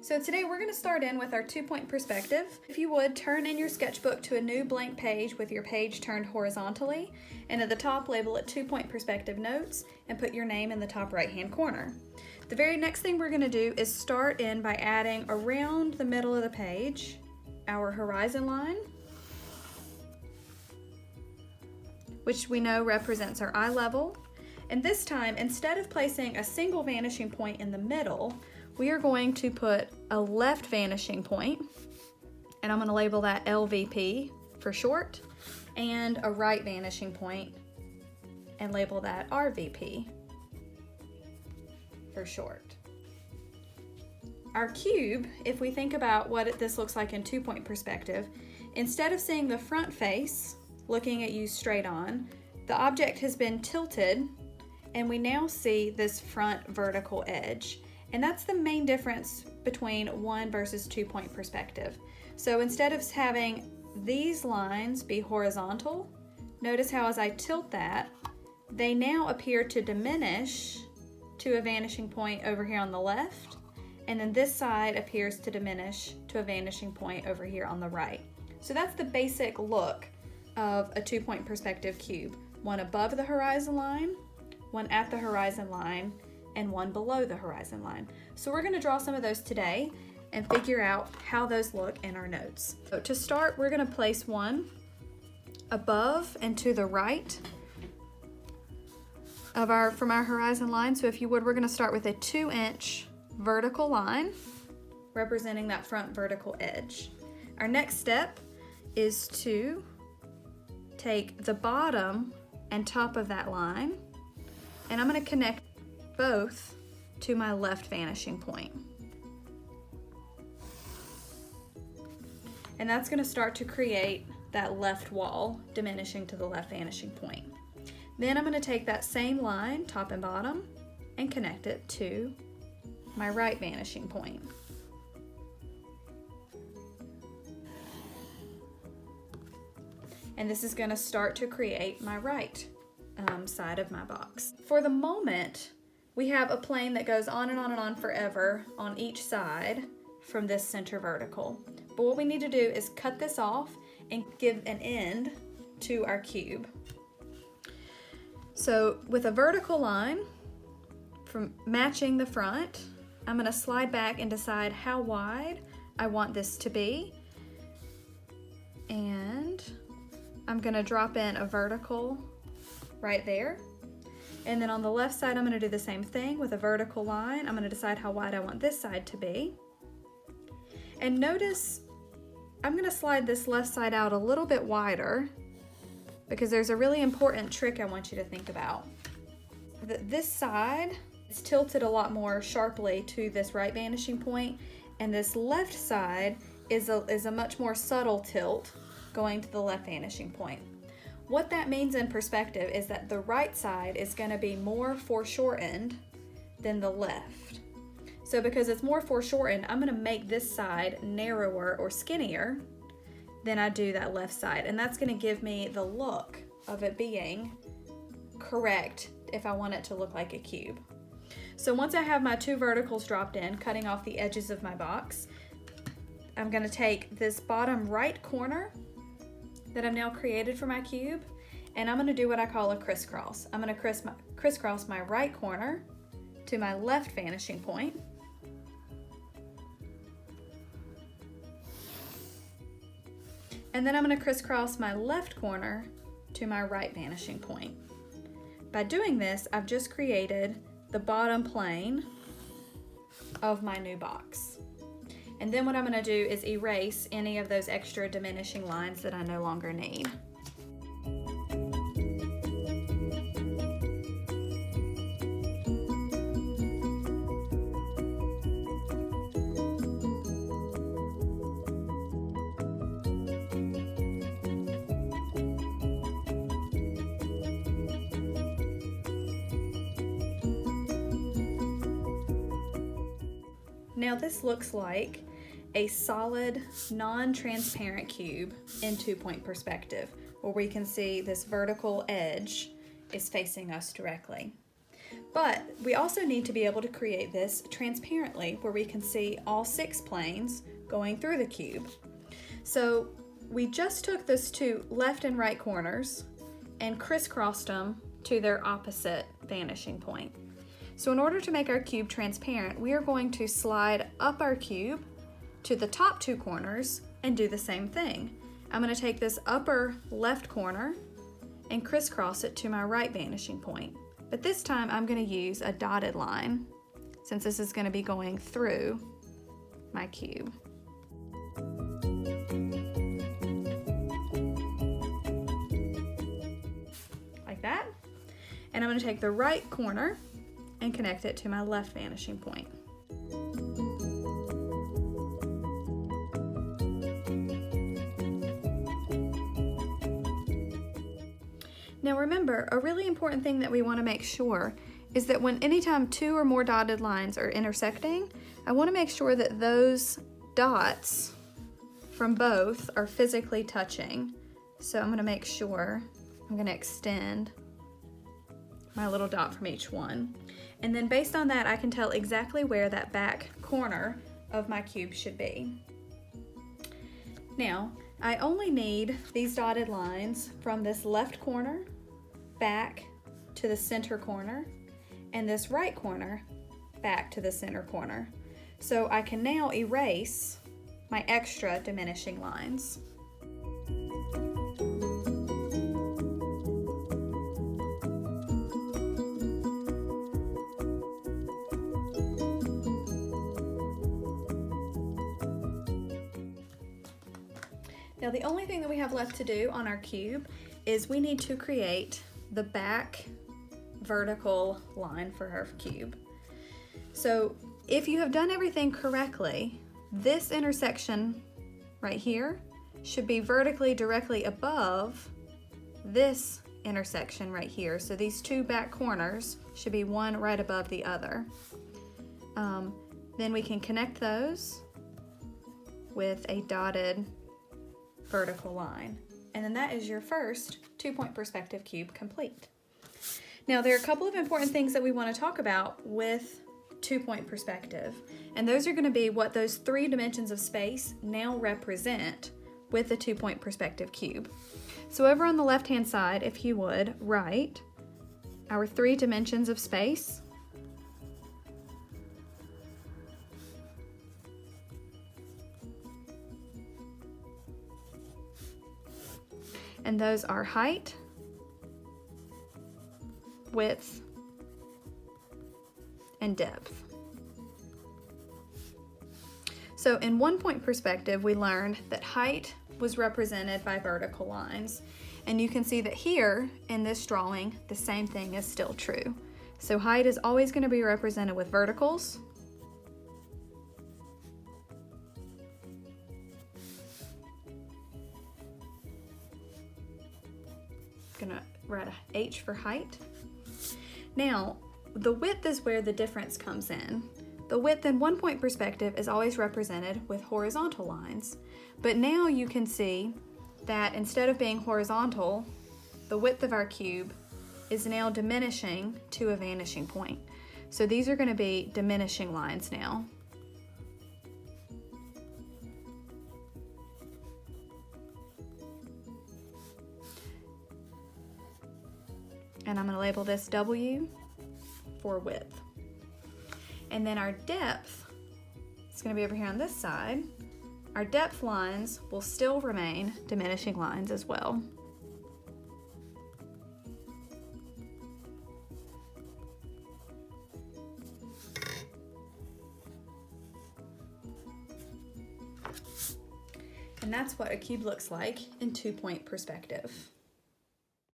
So today we're going to start in with our 2-point perspective. If you would, turn in your sketchbook to a new blank page with your page turned horizontally, and at the top label it 2-point perspective notes and put your name in the top right hand corner. The very next thing we're going to do is start in by adding around the middle of the page our horizon line, which we know represents our eye level. And this time, instead of placing a single vanishing point in the middle, we are going to put a left vanishing point, and I'm going to label that LVP for short, and a right vanishing point and label that RVP for short. Our cube, if we think about what this looks like in 2-point perspective, instead of seeing the front face looking at you straight on, the object has been tilted and we now see this front vertical edge. And that's the main difference between 1 versus 2-point perspective. So instead of having these lines be horizontal, notice how as I tilt that, they now appear to diminish to a vanishing point over here on the left, and then this side appears to diminish to a vanishing point over here on the right. So that's the basic look of a 2-point perspective cube. One above the horizon line, one at the horizon line, and one below the horizon line. So we're going to draw some of those today and figure out how those look in our notes. So to start, we're going to place one above and to the right of from our horizon line. So if you would, we're going to start with a 2-inch vertical line representing that front vertical edge. Our next step is to take the bottom and top of that line, and I'm going to connect both to my left vanishing point. And that's going to start to create that left wall diminishing to the left vanishing point. Then I'm going to take that same line, top and bottom, and connect it to my right vanishing point. And this is going to start to create my right side of my box. For the moment, we have a plane that goes on and on and on forever on each side from this center vertical. But what we need to do is cut this off and give an end to our cube. So with a vertical line from matching the front, I'm going to slide back and decide how wide I want this to be. And I'm going to drop in a vertical right there. And then on the left side, I'm going to do the same thing with a vertical line. I'm going to decide how wide I want this side to be. And notice I'm going to slide this left side out a little bit wider because there's a really important trick I want you to think about. This side is tilted a lot more sharply to this right vanishing point, and this left side is a much more subtle tilt going to the left vanishing point. What that means in perspective is that the right side is going to be more foreshortened than the left. So because it's more foreshortened, I'm going to make this side narrower or skinnier than I do that left side. And that's going to give me the look of it being correct if I want it to look like a cube. So once I have my 2 verticals dropped in, cutting off the edges of my box, I'm going to take this bottom right corner that I've now created for my cube, and I'm going to do what I call a crisscross. I'm going to crisscross my right corner to my left vanishing point, and then I'm going to crisscross my left corner to my right vanishing point. By doing this, I've just created the bottom plane of my new box. And then what I'm going to do is erase any of those extra diminishing lines that I no longer need. Now this looks like a solid, non-transparent cube in 2-point perspective, where we can see this vertical edge is facing us directly. But we also need to be able to create this transparently where we can see all 6 planes going through the cube. So we just took those 2 left and right corners and crisscrossed them to their opposite vanishing point. So in order to make our cube transparent, we are going to slide up our cube to the top 2 corners and do the same thing. I'm going to take this upper left corner and crisscross it to my right vanishing point. But this time I'm going to use a dotted line since this is going to be going through my cube. Like that. And I'm going to take the right corner and connect it to my left vanishing point. Now remember, a really important thing that we want to make sure is that anytime 2 or more dotted lines are intersecting, I want to make sure that those dots from both are physically touching. So I'm going to make sure I'm going to extend my little dot from each one. And then based on that, I can tell exactly where that back corner of my cube should be. Now, I only need these dotted lines from this left corner back to the center corner and this right corner back to the center corner. So I can now erase my extra diminishing lines. Now the only thing that we have left to do on our cube is we need to create the back vertical line for our cube. So if you have done everything correctly, this intersection right here should be vertically directly above this intersection right here. So these 2 back corners should be one right above the other. Then we can connect those with a dotted vertical line. And then that is your first 2-point perspective cube complete. Now there are a couple of important things that we want to talk about with 2-point perspective. And those are going to be what those 3 dimensions of space now represent with the 2-point perspective cube. So over on the left-hand side, if you would, write our 3 dimensions of space. And those are height, width, and depth. So in 1-point perspective, we learned that height was represented by vertical lines. And you can see that here in this drawing, the same thing is still true. So height is always going to be represented with verticals. Gonna write a H for height. Now, the width is where the difference comes in. The width in 1-point perspective is always represented with horizontal lines. But now you can see that instead of being horizontal, the width of our cube is now diminishing to a vanishing point. So these are going to be diminishing lines now. And I'm going to label this W for width. And then our depth is going to be over here on this side. Our depth lines will still remain diminishing lines as well. And that's what a cube looks like in 2-point perspective.